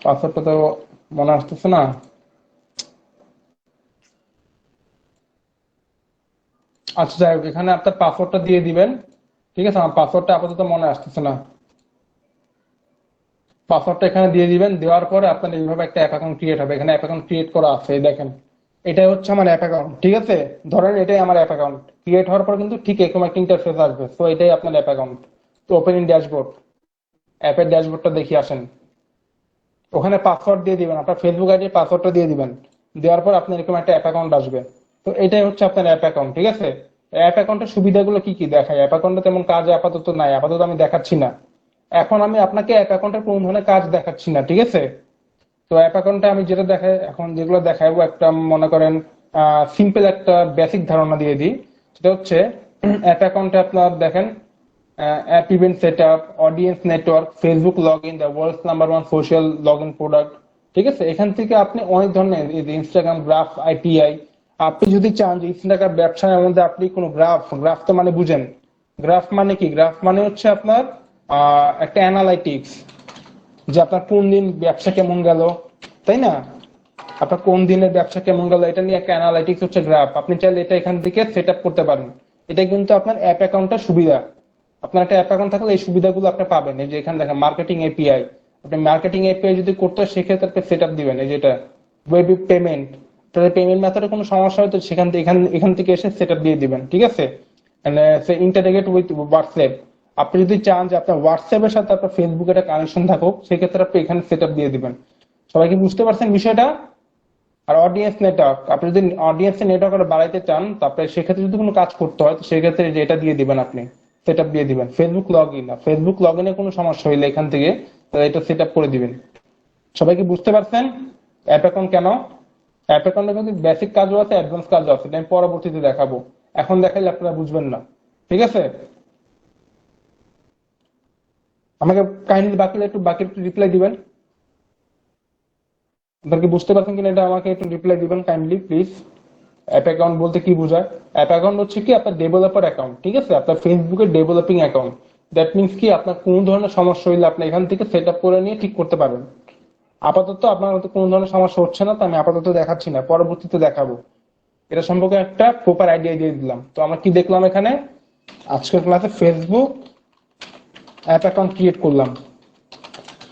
পাসওয়ার্ডটা তো মনে আসতেছে না। আচ্ছা যাই হোক, এখানে আপনার পাসওয়ার্ডটা দিয়ে দিবেন। ঠিক আছে, আমার পাসওয়ার্ডটা আপাতত মনে আসতেছে না। পাসওয়ার্ডটা এখানে দিয়ে দিবেন, দেওয়ার পরে আপনার এইভাবে একটা অ্যাপ অ্যাকাউন্ট ক্রিয়েট হবে। এখানে অ্যাপ অ্যাকাউন্ট ক্রিয়েট করা আছে, এই দেখেন এটাই হচ্ছে আমার অ্যাপ অ্যাকাউন্ট। ঠিক আছে, ধরেন এটাই আমার অ্যাপ অ্যাকাউন্ট। ক্রিয়েট হওয়ার পর কিন্তু ঠিক এরকম একটা ইন্টারফেস আসবে। তো এটাই আপনার অ্যাপ অ্যাকাউন্ট। তো ওপেন ইন ড্যাশবোর্ড, অ্যাপের ড্যাশবোর্ডটা দেখি আসেন। ওখানে পাসওয়ার্ড দিয়ে দিবেন, আপনার ফেসবুক আইডির পাসওয়ার্ডটা দিয়ে দিবেন। দেওয়ার পর আপনার এরকম একটা অ্যাপ অ্যাকাউন্ট আসবে। তো এটাই হচ্ছে আপনার অ্যাপ অ্যাকাউন্ট। ঠিক আছে, অ্যাপ অ্যাকাউন্টের সুবিধাগুলো কি কি দেখায়? অ্যাপ অ্যাকাউন্টে তেমন কাজ আপাতত নাই, আপাতত আমি দেখাচ্ছি না। এখন আমি আপনাকে অ্যাপ অ্যাকাউন্টের কোন ধরনের কাজ দেখাচ্ছি না। ঠিক আছে, তো অ্যাপ অ্যাকাউন্টে আমি যেটা দেখাই, এখন যেগুলো দেখাবো, একটা মনে করেন সিম্পল একটা বেসিক ধারণা দিয়ে দিই। সেটা হচ্ছে অ্যাপ অ্যাকাউন্টে আপনার দেখেন app event set up, audience network, Facebook log in, the world's number 1 social log in product. ঠিক আছে, এখান থেকে আপনি অনেক ধরনের ইনস্টাগ্রাম গ্রাফ আইপিআই, আপনি যদি চান যে ইনস্টাগ্রাম ব্যবসার মধ্যে আপনি কোনো গ্রাফ, গ্রাফ তো মানে বুঝেন, গ্রাফ মানে কি? গ্রাফ মানে হচ্ছে আপনার একটা অ্যানালাইটিক্স, যে আপনার কোন দিন ব্যবসা কেমন গেল, তাই না? আপনার কোন দিনের ব্যবসা কেমন গেল, এটা নিয়ে একটা অ্যানালাইটিক্স হচ্ছে গ্রাফ। আপনি চাইলে এটা এখান থেকে সেট আপ করতে পারেন। এটা কিন্তু আপনার অ্যাপ অ্যাকাউন্টের সুবিধা। আপনার একটা অ্যাপ অ্যাকাউন্ট থাকলে এই সুবিধাগুলো আপনি পাবেন। এই যে এখানে দেখেন মার্কেটিং এপিআই, আপনি মার্কেটিং এপিআই যদি করতে হয় সেক্ষেত্রে আপনি সেট আপ দিবেন। এই যেটা ওয়েব পেমেন্ট, তাহলে পেমেন্ট মেথডে কোনো সমস্যা হয় তো সেখান থেকে এখান থেকে এসে সেট আপ দিয়ে দিবেন। ঠিক আছে, ইন্টারগ্রেট উইথ হোয়াটসঅ্যাপ, আপনি যদি চান যে আপনার হোয়াটসঅ্যাপের সাথে আপনার ফেসবুক একটা কানেকশন থাকুক, সেক্ষেত্রে আপনি এখানে সেট আপ দিয়ে দিবেন। সবাই কি বুঝতে পারছেন বিষয়টা? আর অডিয়েন্স নেটওয়ার্ক, আপনি যদি অডিয়েন্স নেটওয়ার্ক বাড়াইতে চান, তারপরে সেক্ষেত্রে যদি কোনো কাজ করতে হয় তো সেক্ষেত্রে যে এটা দিয়ে দিবেন, আপনি সেট আপ দিয়ে দিবেন। Facebook log in, Facebook log ইনে কোনো সমস্যা হইলে এখান থেকে এটা সেট আপ করে দিবেন। সবাই কি বুঝতে পারছেন অ্যাপ অ্যাকাউন্ট কেন? অ্যাপ অ্যাকাউন্টে কিন্তু বেসিক কাজও আছে, অ্যাডভান্স কাজও আছে, এটা আমি পরবর্তীতে দেখাবো। এখন দেখাইলে আপনারা বুঝবেন না। ঠিক আছে, আমাকে কাইন্ডলি বাকি একটু রিপ্লাই দিবেন। আপনারা কি বুঝতে পারছেন কিনা এটা আমাকে একটু রিপ্লাই দিবেন কাইন্ডলি প্লিজ। অ্যাপ অ্যাকাউন্ট বলতে কি বোঝায়? অ্যাপ অ্যাকাউন্ট হচ্ছে কি আপনার ডেভেলপার অ্যাকাউন্ট। ঠিক আছে, আপনার ফেসবুকের ডেভেলপিং অ্যাকাউন্ট। দ্যাট মিনস কি আপনার কোন ধরনের সমস্যা হইলে আপনি এখান থেকে সেট আপ করে নিয়ে ঠিক করতে পারবেন। আপাতত আপনার মধ্যে কোনো ধরনের সমস্যা হচ্ছে না, তো আমি আপাতত দেখাচ্ছি না, পরবর্তীতে দেখাবো। এটা সম্পর্কে একটা প্রপার আইডিয়া দিয়ে দিলাম। তো আমরা কি দেখলাম এখানে? আজকের ক্লাসে ফেসবুক অ্যাপ অ্যাকাউন্ট ক্রিয়েট করলাম।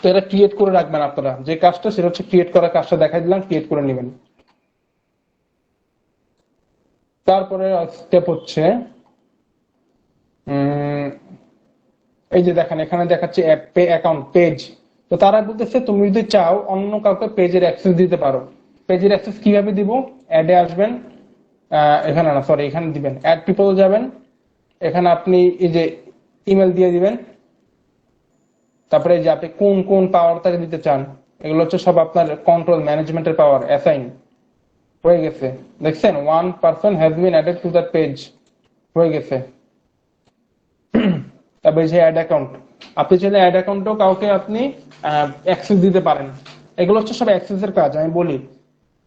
তো এটা ক্রিয়েট করে রাখবেন আপনারা, যে কাজটা সেটা হচ্ছে ক্রিয়েট করার কাজটা দেখাই দিলাম, ক্রিয়েট করে নেবেন। তারপরে স্টেপ হচ্ছে এই যে দেখেন এখানে দেখাচ্ছে অ্যাপ পে অ্যাকাউন্ট পেজ। তো তারা বলতেছে তুমি যদি চাও অন্য কাউকে পেজের অ্যাক্সেস দিতে পারো। পেজের অ্যাক্সেস কিভাবে দিব? অ্যাডে আসবেন, এখানে না সরি, এখানে দিবেন অ্যাড পিপল যাবেন। এখানে আপনি এই যে ইমেল দিয়ে দিবেন, তারপরে এই যে আপনি কোন কোন পাওয়ার তাকে দিতে চান, এগুলো হচ্ছে সব আপনার কন্ট্রোল ম্যানেজমেন্টের পাওয়ার অ্যাসাইন হয়ে গেছে। দেখছেন 1 person has been added to that page, হয়ে গেছে। তারপরে যে অ্যাড অ্যাকাউন্ট, আপনি চাইলে অ্যাড অ্যাকাউন্টও কাউকে আপনি অ্যাক্সেস দিতে পারেন। এগুলো হচ্ছে সব অ্যাক্সেসের কাজ আমি বলি।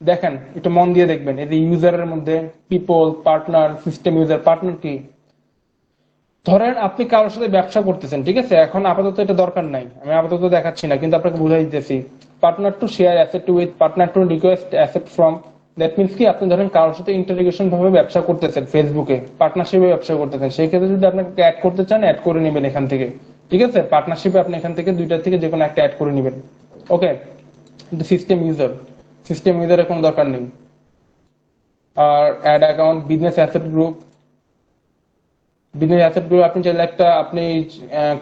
দেখেন একটু মন দিয়ে দেখবেন, এই যে ইউজারের মধ্যে people, partner, system user. Partner কি? ধরেন আপনি কারোর সাথে ব্যবসা করতেছেন, ঠিক আছে, এখন আপাতত এটা দরকার নাই, আমি আপাতত দেখাচ্ছি না, কিন্তু আপনাকে বুঝাই দিতেছি। Partner to share asset with, partner to request asset from. That means কি আপনি ধরেন কারোর সাথে ইন্টারগ্রেশন ভাবে ব্যবসা করতেছেন, ফেসবুকে পার্টনারশিপে ব্যবসা করতেছেন, সেই ক্ষেত্রে যদি আপনাকে অ্যাড করতে চান অ্যাড করে নেবেন এখান থেকে। ঠিক আছে, পার্টনারশিপে আপনি এখান থেকে দুইটার থেকে যে কোনো একটা অ্যাড করে নেবেন। ওকে, কিন্তু সিস্টেম ইউজারের কোনো দরকার নেই। আর add account, business asset group, business asset গুলো আপনি চাইলে একটা আপনি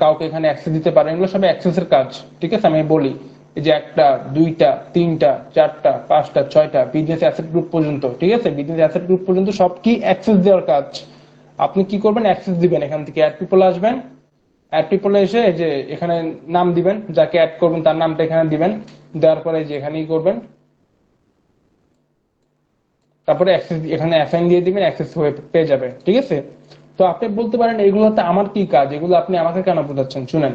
কাউকে এখানে অ্যাক্সেস দিতে পারেন। এগুলো সব অ্যাক্সেসের কাজ। ঠিক আছে, আমি বলি এই যে একটা, দুইটা, তিনটা, চারটা, পাঁচটা, ছয়টা বিজনেস অ্যাসেট গ্রুপ পর্যন্ত। ঠিক আছে, বিজনেস অ্যাসেট গ্রুপ পর্যন্ত সব কি অ্যাক্সেস দেওয়ার কাজ। আপনি কি করবেন? অ্যাক্সেস দিবেন। এখান থেকে অ্যাড পিপল আসবেন, অ্যাড পিপলে এসে এই যে এখানে নাম দিবেন, যাকে অ্যাড করবেন তার নামটা এখানে দিবেন। দেওয়ার পরে যে এখানেই করবেন তারপরে অ্যাক্সেস এখানে অ্যাসাইন দিয়ে দিবেন, অ্যাক্সেস হয়ে পেয়ে যাবে। ঠিক আছে, তো আপনি বলতে পারেন এগুলোতে আমার কি কাজ, এগুলো আপনি আমাকে কেন বোঝাচ্ছেন? শুনেন,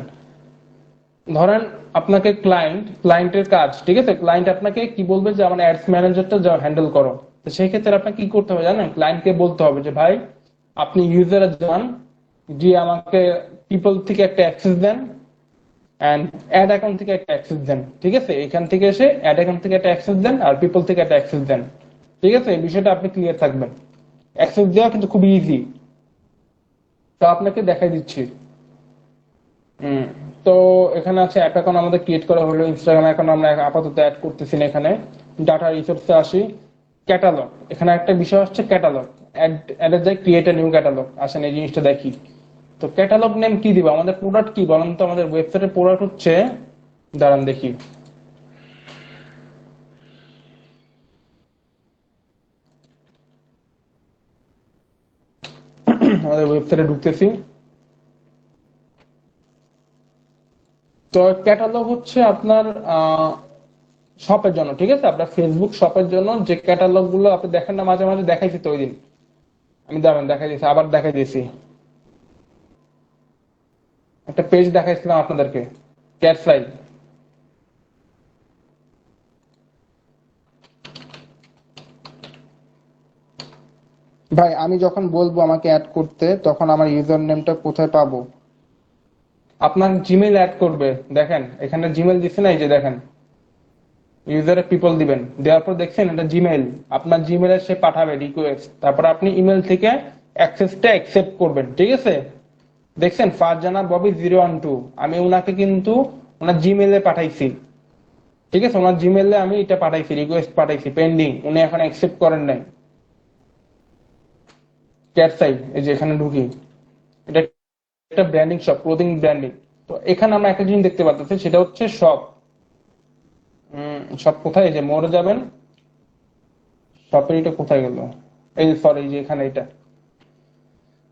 ধরেন আপনাকে ক্লায়েন্টের কাজ, ঠিক আছে, ক্লায়েন্ট আপনাকে কি বলবে যে আমার অ্যাডস ম্যানেজারটা যা হ্যান্ডেল করো। তো সেই ক্ষেত্রে আপনাকে কি করতে হবে জানেন? ক্লায়েন্টকে বলতে হবে যে ভাই আপনি ইউজারে যান, জি আমাকে পিপল থেকে একটা অ্যাক্সেস দেন এন্ড অ্যাড অ্যাকাউন্ট থেকে একটা অ্যাক্সেস দেন। ঠিক আছে, এখান থেকে এসে অ্যাড অ্যাকাউন্ট থেকে একটা অ্যাক্সেস দেন আর পিপল থেকে একটা অ্যাক্সেস দেন। ঠিক আছে, এই বিষয়টা আপনি ক্লিয়ার থাকবেন। অ্যাক্সেস দেওয়া কিন্তু খুব ইজি, তো আপনাকে দেখাই দিচ্ছি। হুম, তো এখানে আছে অ্যাপ অ্যাকাউন্ট আমাদের ক্রিয়েট করা হলো, ইনস্টাগ্রাম অ্যাকাউন্ট আমরা আপাতত অ্যাড করতেছি না। এখানে ডাটা রিসোর্সে আসি, ক্যাটালগ, এখানে একটা বিষয় আসছে ক্যাটালগ, অ্যাড যাই ক্রিয়েট এ নিউ ক্যাটালগ। আসেন এই জিনিসটা দেখি। তো ক্যাটালগ নেম কি দিব? আমাদের প্রোডাক্ট কি বলেন তো? আমাদের ওয়েবসাইটের প্রোডাক্ট হচ্ছে, দাঁড়ান দেখি, আমাদের ওয়েবসাইটে ঢুকতেছি। তো ক্যাটালগ হচ্ছে আপনার শপের জন্য, ঠিক আছে, আপনার ফেসবুক শপের জন্য যে ক্যাটালগ গুলো আপনি দেখেন না মাঝে মাঝে, দেখাইছি তো ওই দিন, আমি দাঁড়ান দেখাই দিয়েছি, আবার দেখাই দিয়েছি, একটা পেজ দেখাইছিলাম আপনাদেরকে, ক্যাটফ্লাই। ভাই আমি যখন বলবো আমাকে অ্যাড করতে, তখন আমার ইউজার নেমটা কোথায় পাবো? আপনার জিমেইল অ্যাড করবে, দেখেন এখানে জিমেইল দিচ্ছে না, এই যে দেখেন ইউজারে পিপল দিবেন, দেওয়ার পর দেখছেন এটা জিমেইল, আপনার জিমেইলে সে পাঠাবে রিকোয়েস্ট, তারপর আপনি ইমেল থেকে অ্যাক্সেসটা অ্যাকসেপ্ট করবেন। ঠিক আছে, দেখছেন ফারজানা ববি 012, আমি ওনাকে কিন্তু ওনার জিমেইলে পাঠাইছি। ঠিক আছে, ওনার জিমেইলে আমি এটা পাঠাইছি, রিকোয়েস্ট পাঠাইছি, পেন্ডিং, উনি এখন অ্যাকসেপ্ট করেন নাই। ক্যাট সাইড, এই যে এখানে ঢুকি, এটা একটা ব্র্যান্ডিং শপ, ক্লোদিং ব্র্যান্ডিং। তো এখানে আমরা একটা জিনিস দেখতে পাচ্ছি, সেটা হচ্ছে শপ। শপ কোথায়? এই যে মোড়ে যাবেন, শপের এটা কোথায় গেল, এই সরি, যে এখানে এটা।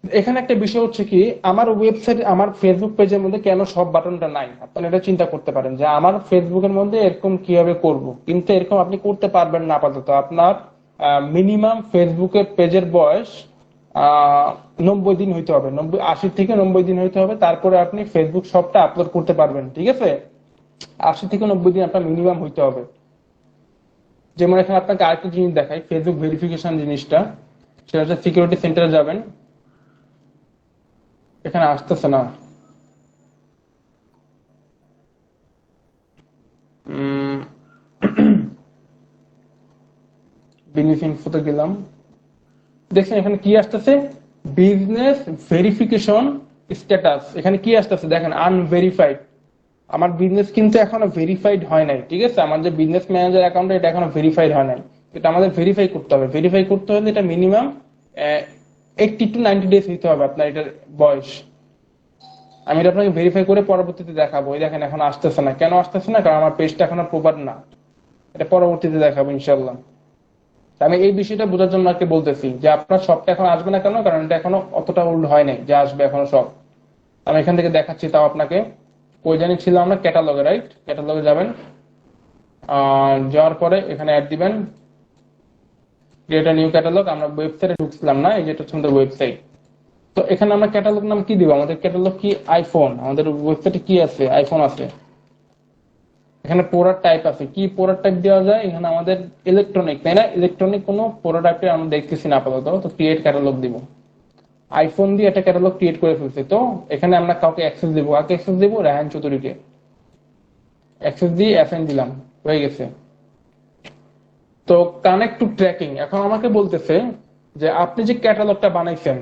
এখানে একটা বিষয় হচ্ছে কি, আমার ওয়েবসাইট, আমার ফেসবুক পেজের মধ্যে কেন সব বাটনটা নাই? আপনারা এটা চিন্তা করতে পারেন যে আমার ফেসবুকের মধ্যে এরকম কিভাবে করব, কিন্তু এরকম আপনি করতে পারবেন না আপাতত। আপনার মিনিমাম ফেসবুকের পেজের বয়স 90 দিন হইতে হবে, 80 থেকে 90 দিন হইতে হবে, তারপরে আপনি ফেসবুক শপটা আপলোড করতে পারবেন। ঠিক আছে, 80 থেকে 90 দিন আপনার মিনিমাম হইতে হবে। যেমন এখানে আপনাকে আরেকটা জিনিস দেখাই, ফেসবুক ভেরিফিকেশন জিনিসটা, সেটা হচ্ছে সিকিউরিটি সেন্টারে যাবেন, এখানে আসতেছে না। বিজনেস ইনফোতে গেলাম, দেখছেন এখানে কি আসতেছে, বিজনেস ভেরিফিকেশন স্ট্যাটাস। এখানে কি আসতেছে দেখেন, আনভেরিফাইড। আমার বিজনেস কিন্তু এখনো ভেরিফাইড হয় নাই। ঠিক আছে, আমার যে বিজনেস ম্যানেজার অ্যাকাউন্ট, এটা এখনো ভেরিফাইড হয় নাই। এটা আমাদের ভেরিফাই করতে হবে। ভেরিফাই করতে হলে এটা মিনিমাম 80 to 90 ডেজ হইতে হবে আপনার এটার বয়স। আমি এটা আপনাকে ভেরিফাই করে পরবর্তীতে দেখাবো। এই দেখেন এখন আসতেছে না, কেন আসতেছে না? কারণ আমার পেজটা এখনো প্রপার না। এটা পরবর্তীতে দেখাবো ইনশাল্লাহ। আমি এই বিষয়টা বোঝার জন্য আর কি বলতেছি যে আপনার সবটা এখন আসবে না কেন, কারণ এটা এখনো অতটা ওল্ড হয় নাই যে আসবে এখনো সব। আমি এখান থেকে দেখাচ্ছি তাও আপনাকে। ওই জানি ছিল আমরা ক্যাটালগে, রাইট? ক্যাটালগে যাবেন, যাওয়ার পরে এখানে অ্যাড দিবেন, ক্রিয়েট নিউ ক্যাটালগ। আমরা ওয়েবসাইটে ঢুকছিলাম না, এই যেটা হচ্ছে আমাদের ওয়েবসাইট। তো এখানে আমরা ক্যাটালগ নাম কি দিব? আমাদের ক্যাটালগ কি আইফোন, আমাদের ওয়েবসাইটে কি আছে? আইফোন আছে। এখানে প্রোডাক্ট টাইপ আছে, কি প্রোডাক্ট টাইপ দেওয়া যায়? এখানে আমাদের ইলেকট্রনিক, তাই না? ইলেকট্রনিক কোনো প্রোডাক্ট আমরা দেখতেছি না আপাতত, তো ক্রিয়েট ক্যাটালগ দিব। আইফোন দিয়ে একটা ক্যাটালগ ক্রিয়েট করে ফেলছি। তো এখানে আমরা কাউকে অ্যাক্সেস দিব, কাকে অ্যাক্সেস দিব? রায়হান চৌধুরীকে অ্যাক্সেস দিয়ে অ্যাসাইন দিলাম, হয়ে গেছে। তো কানেক্ট টু ট্র্যাকিং, এখন আমাকে বলতেছে যে আপনি যে ক্যাটালগটা বানাইছেন,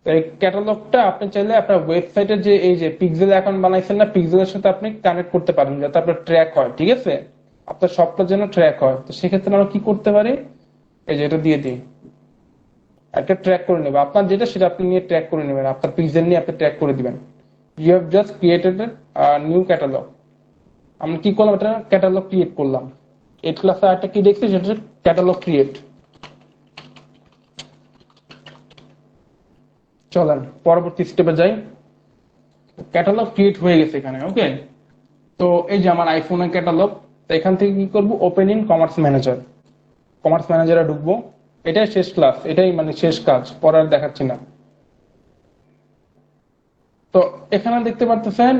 এই ক্যাটালগটা আপনি চাইলে আপনার ওয়েবসাইটের যে এই যে পিক্সেল অ্যাকাউন্ট বানাইছেন না, পিক্সেলের সাথে আপনি কানেক্ট করতে পারেন, যাতে আপনার ট্র্যাক হয়। ঠিক আছে, আপনার সবটার জন্য ট্র্যাক হয়। তো সেক্ষেত্রে আমরা কি করতে পারি, এই যে এটা দিয়ে দিই, একটা ট্র্যাক করে নেবে আপনার যেটা, সেটা আপনি নিয়ে ট্র্যাক করে নেবেন, আপনার পিক্সেল নিয়ে আপনি ট্র্যাক করে দিবেন। You have just created new catalogue. আমরা কি করলাম, এটা ক্যাটালগ ক্রিয়েট করলাম। 8 ক্লাসে একটা কি দেখছি, সেটা হচ্ছে ক্যাটালগ ক্রিয়েট। চলেন পরবর্তী স্টেপে যাই। ক্যাটালগ ক্রিয়েট হয়ে গেছে এখানে, ওকে। তো এই যে আমার আইফোনের ক্যাটালগ। তো এখান থেকে কি করবো, open in commerce manager, commerce ম্যানেজারে ঢুকবো। এটাই শেষ ক্লাস, এটাই মানে শেষ কাজ, পরে আর দেখাচ্ছি না। তো এখানে দেখতে পারতেছেন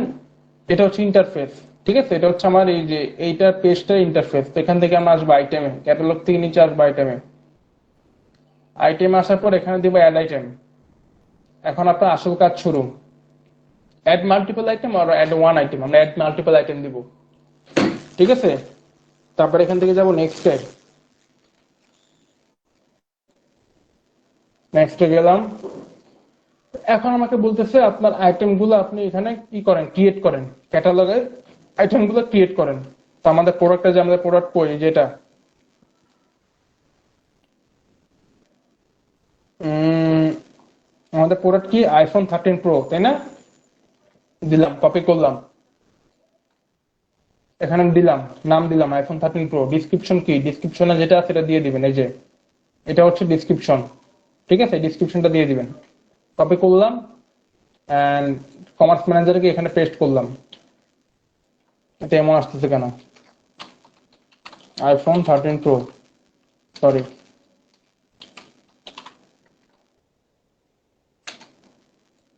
এটা হচ্ছে ইন্টারফেস। ঠিক আছে, এটা হচ্ছে আমার এই যে এইটার পেজটার ইন্টারফেস। তো এখান থেকে আমরা আসবো আইটেমে, ক্যাটালগ থেকে নিচে আসবো আইটেমে। আইটেম আসার পর এখানে দিব অ্যাড আইটেম। এখন আপনার আসল কাজ শুরু। অ্যাড মাল্টিপল আইটেম আর অ্যাড ওয়ান আইটেম, আমরা অ্যাড মাল্টিপল আইটেম দিব। ঠিক আছে, তারপর এখান থেকে যাব নেক্সটে। নেক্সটে গেলাম। এখন আমাকে বলতেছে আপনার আইটেম গুলো আপনি এখানে কি করেন, ক্রিয়েট করেন, ক্যাটালগে আইটেম গুলো ক্রিয়েট করেন। তো আমাদের প্রোডাক্টটা, যে আমাদের প্রোডাক্ট কই যেটা উম, আমাদের প্রোডাক্ট কি আইফোন 13 প্রো, তাই না? দিলাম, কপি করলাম, এখানে দিলাম, নাম দিলাম আইফোন 13 প্রো। ডিসক্রিপশন কি, ডিসক্রিপশনে যেটা আছে সেটা দিয়ে দিবেন। এই যে এটা হচ্ছে ডিসক্রিপশন। ঠিক আছে, ডিসক্রিপশনটা দিয়ে দিবেন। কপি করলাম এন্ড কমার্স ম্যানেজারকে এখানে পেস্ট করলাম। এটা এমন আসতেছে কেন? IPhone 13 pro, sorry.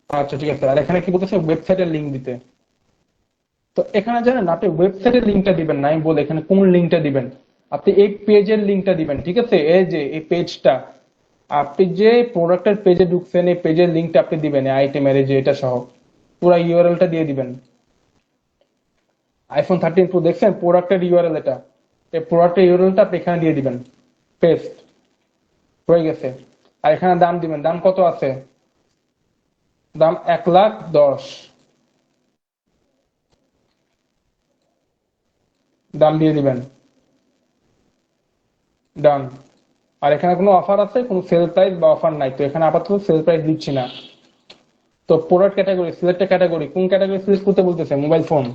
আচ্ছা ঠিক আছে, আর এখানে কি বলতেছে ওয়েবসাইটের লিঙ্ক দিতে। তো এখানে জানেন আপনি ওয়েবসাইটের লিঙ্কটা দিবেন না, আমি বলে এখানে কোন লিঙ্কটা দিবেন। আপনি এই পেজের লিঙ্কটা দিবেন। ঠিক আছে, এই যে এই পেজটা, আপনি যে প্রোডাক্টের পেজে ঢুকছেন এই পেজের লিঙ্কটা আপনি দিবেন, এই আইটেমের এই যে এটা সহ পুরো ইউআরএলটা দিয়ে দিবেন। আইফোন 13 প্রো দেখছেন প্রোডাক্টের ইউআরএল এটা, এই প্রোডাক্টের ইউআরএলটা আপনি এখানে দিয়ে দিবেন। পেস্ট হয়ে গেছে। আর এখানে দাম দিবেন, দাম কত আছে? দাম 1,10,000। দাম দিয়ে দিবেন, ডান। আর এখানে কোনো অফার আছে, কোনো সেল প্রাইস বা অফার নাই, তো এখানে আপাতত সেল প্রাইস দিচ্ছি না। তো প্রোডাক্ট ক্যাটাগরি, সিলেক্ট ক্যাটাগরি, কোন ক্যাটাগরি সিলেক্ট করতে বলতেছে? Mobile phone.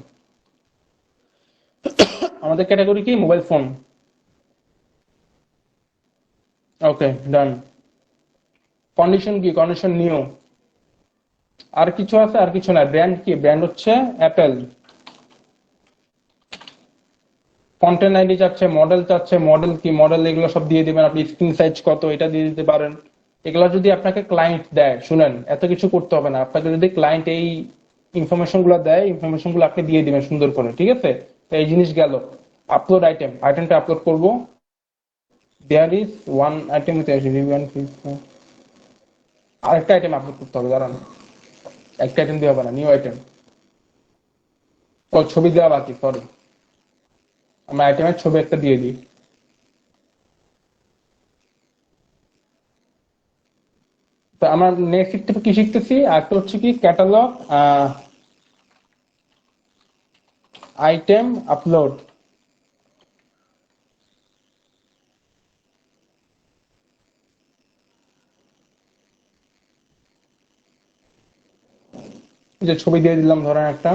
আমাদের ক্যাটাগরি কি? Mobile phone. Okay, done. Condition কি? Condition new. আর কিছু আছে? আর কিছু না। ব্র্যান্ড কি? ব্র্যান্ড হচ্ছে অ্যাপেল। কন্টেন্ট আইডি চাচ্ছে, মডেল চাচ্ছে, মডেল কি, মডেল এগুলো সব দিয়ে দিবেন। আপনি স্ক্রিন সাইজ কত এটা দিয়ে দিতে পারেন। এগুলো যদি আপনাকে ক্লায়েন্ট দেয়, শুনেন এত কিছু করতে হবে না, আপনাকে যদি ক্লায়েন্ট এই ইনফরমেশন গুলো দেয়, ইনফরমেশন গুলো আপনি দিয়ে দিবেন সুন্দর করে। ঠিক আছে, তো এই জিনিস গেল। আপলোড আইটেম, আইটেমটা আপলোড করব। দেয়ার ইজ ওয়ান আইটেম, আরেকটা আইটেম আপলোড করতে হবে, দাঁড়ান। একটা আইটেম দিয়ে হবে না, নিউ আইটেম। ও ছবি দেওয়া বাকি, সরি। আমরা আইটেমের ছবি একটা দিয়ে দিই। তো আমরা নেক্সট শিখতে কি শিখতেছি, একটা হচ্ছে কি ক্যাটালগ আইটেম আপলোড। যে ছবি দিয়ে দিলাম ধরেন একটা,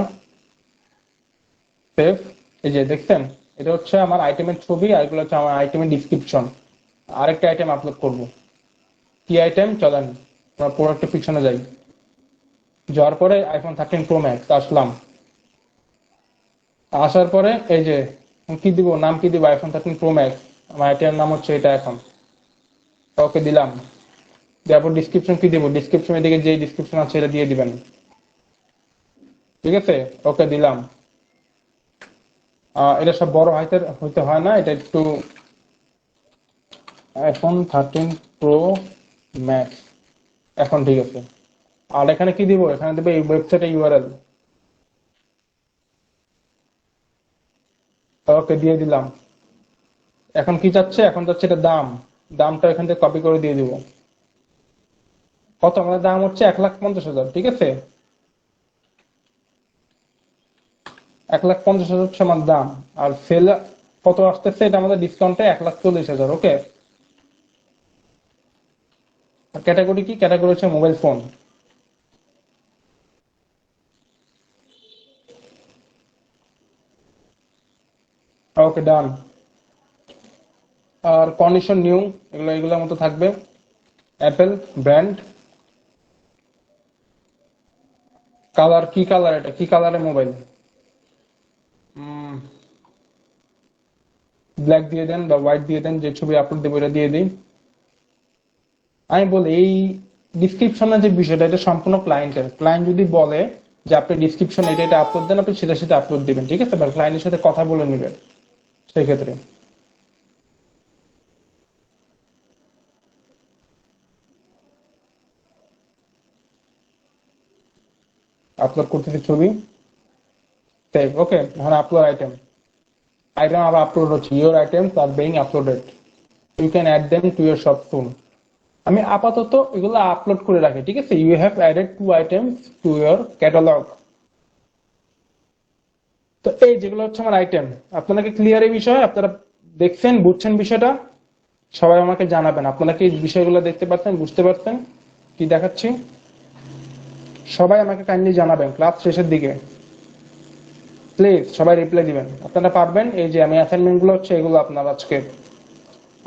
সেভ। এই যে দেখছেন, এটা হচ্ছে আমার আইটেমের ছবি, আর এগুলো হচ্ছে আমার আইটেমের ডিসক্রিপশন। আরেকটা আইটেম আপলোড করব। কি আইটেম? চলেন আমরা প্রোডাক্টের পিছনে যাই। যাওয়ার পরে আইফোন 13 প্রো ম্যাক্স আসলাম। আসার পরে এই যে কি দিব, নাম কি দিব? IPhone 13 pro max. আমার আইটেমের নাম হচ্ছে এটা এখন। ওকে দিলাম। তারপর ডিসক্রিপশন কি দিব? ডিসক্রিপশন এদিকে যে ডিসক্রিপশন আছে এটা দিয়ে দিবেন। ঠিক আছে, ওকে দিলাম। এটা সব বড় হাতের হইতে হয় না, এটা একটু আইফোন 13 প্রো ম্যাক্স। এখন ঠিক আছে। আর এখানে কি দিব? এখানে দেবে এই ওয়েবসাইটের ইউআরএল। ওকে দিয়ে দিলাম। এখন কি চাচ্ছে? এখন চাচ্ছে এটা দাম। দামটা এখান থেকে কপি করে দিয়ে দিব। কত? আমাদের দাম হচ্ছে 1,50,000। ঠিক আছে, 1,50,000 হচ্ছে আমার দাম। আর সেল কত আসতেছে? এটা আমাদের ডিসকাউন্টে 1,40,000। ওকে। আর ক্যাটাগরি কি? ক্যাটাগরি হচ্ছে মোবাইল ফোন। ওকে, ডান। আর কন্ডিশন নিউ, এগুলো এগুলোর মতো থাকবে। Apple brand. কালার কি? কালার এটা কি কালারের মোবাইল? ব্ল্যাক দিয়ে দেন বা হোয়াইট দিয়ে দেন, যে ছবি আপলোড দেবো এটা দিয়ে দিই। আমি বলি এই ডিসক্রিপশনের যে বিষয়টা এটা সম্পূর্ণ ক্লায়েন্টের। ক্লায়েন্ট যদি বলে যে আপনি ডিসক্রিপশন এটা এটা আপলোড দেন, আপনি সেটার সাথে আপলোড দিবেন, ঠিক আছে? বা ক্লায়েন্টের সাথে কথা বলে নেবেন সেই ক্ষেত্রে। আপলোড করতেছি ছবি, সেভ, ওকে। এখন আপলোড আইটেম, আইটেম আবার আপলোড হচ্ছে, your items are being uploaded, you can add them to your shop soon. আমি আপাতত এগুলো আপলোড করে রাখি, ঠিক আছে? You have added 2 items to your catalog. তো এই যেগুলো হচ্ছে আমার আইটেম, আপনাদেরকে ক্লিয়ার এই বিষয়ে? আপনারা দেখছেন, বুঝছেন বিষয়টা? সবাই আমাকে জানাবেন আপনারা কি বিষয়গুলো দেখতে পাচ্ছেন, বুঝতে পারছেন কি দেখাচ্ছি? সবাই আমাকে কাইন্ডলি জানাবেন ক্লাস শেষের দিকে, প্লিজ সবাই রিপ্লাই দিবেন। আপনারা পারবেন? এই যে আমি অ্যাসাইনমেন্ট গুলো হচ্ছে এগুলো আপনার আজকে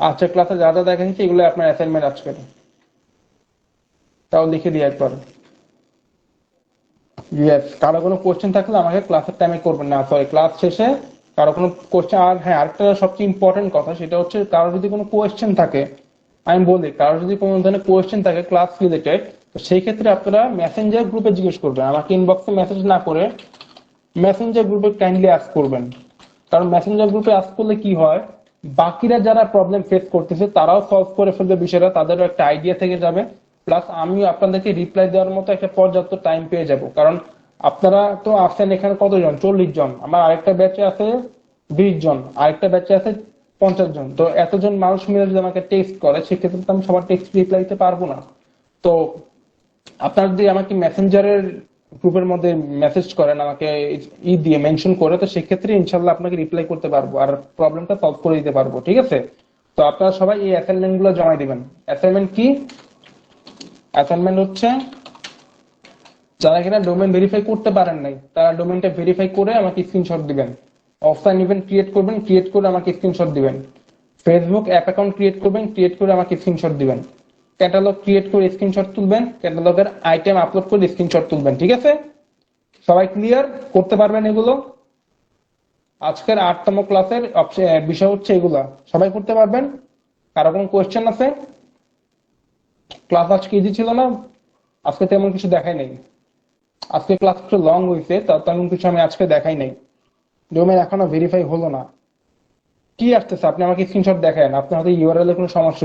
আজকের ক্লাসে যা যা দেখাচ্ছি এগুলো আপনার অ্যাসাইনমেন্ট আজকে, তাও লিখে দিই একবার। ইয়েস, কারো কোনো কোশ্চেন থাকলে আমাকে ক্লাসের টাইমে করবেন না, সরি ক্লাস শেষে কারো কোনো কোশ্চেন। আর হ্যাঁ, আরেকটা সবচেয়ে ইম্পর্টেন্ট কথা সেটা হচ্ছে কারো যদি কোনো কোয়েশ্চেন থাকে, আমি বলি কারো যদি কোনো ধরনের কোয়েশ্চেন থাকে ক্লাস রিলেটেড, তো সেই ক্ষেত্রে আপনারা মেসেঞ্জার গ্রুপে জিজ্ঞেস করবেন, আমাকে ইনবক্সে মেসেজ না করে মেসেঞ্জার গ্রুপে কাইন্ডলি আস্ক করবেন। কারণ মেসেঞ্জার গ্রুপে আস্ক করলে কি হয়, বাকিরা যারা প্রবলেম ফেস করতেছে তারাও সলভ করে ফেলবে বিষয়টা, তাদেরও একটা আইডিয়া থেকে যাবে, প্লাস আমিও আপনাদেরকে রিপ্লাই দেওয়ার মতো একটা পর্যাপ্ত টাইম পেয়ে যাব। কারণ আপনারা তো আছেন এখানে কতজন, 40 জন, আমার আরেকটা ব্যাচে আছে 20 জন, আরেকটা ব্যাচে আছে 50 জন। তো এতজন মানুষ মিলে যদি আমাকে টেক্সট করে সেক্ষেত্রে তো আমি সবার টেক্সট রিপ্লাই দিতে পারবো না। তো আপনারা যদি আমাকে মেসেঞ্জারের গ্রুপের মধ্যে মেসেজ করেন আমাকে ই দিয়ে মেনশন করে, তো সেক্ষেত্রে ইনশাল্লাহ আপনাকে রিপ্লাই করতে পারবো আর প্রবলেমটা সলভ করে দিতে পারবো, ঠিক আছে? তো আপনারা সবাই এই অ্যাসাইনমেন্ট গুলো জমা দিবেন। অ্যাসাইনমেন্ট কি? অ্যাসাইনমেন্ট হচ্ছে যারা কিনা ডোমেন ভেরিফাই করতে পারেন নাই তারা ডোমেনটা ভেরিফাই করে আমাকে স্ক্রিনশট দিবেন। অফলাইন ইভেন্ট ক্রিয়েট করবেন, ক্রিয়েট করে আমাকে স্ক্রিনশট দিবেন। ফেসবুক অ্যাপ অ্যাকাউন্ট ক্রিয়েট করবেন, ক্রিয়েট করে আমাকে স্ক্রিনশট দিবেন। ক্যাটালগ ক্রিয়েট করে স্ক্রিনশট তুলবেন, ক্যাটালগের আইটেম আপলোড করে স্ক্রিনশট তুলবেন, ঠিক আছে? সবাই ক্লিয়ার? করতে পারবেন এগুলো? আজকের 8তম ক্লাসের বিষয় হচ্ছে এগুলা, সবাই করতে পারবেন? কারো কোনো কোয়েশ্চেন আছে? ক্লাস আজকে ইজি ছিল না? আজকে তেমন কিছু দেখাই নাই, আজকে ক্লাস একটু লং হয়েছে, তেমন কিছু আমি আজকে দেখাই নাই। ডোমেন এখনো ভেরিফাই হলো না, কি আসতেছে? আপনি আমাকে স্ক্রিনশট দেখান, আপনার হয়তো ইউআরএল এর কোনো সমস্যা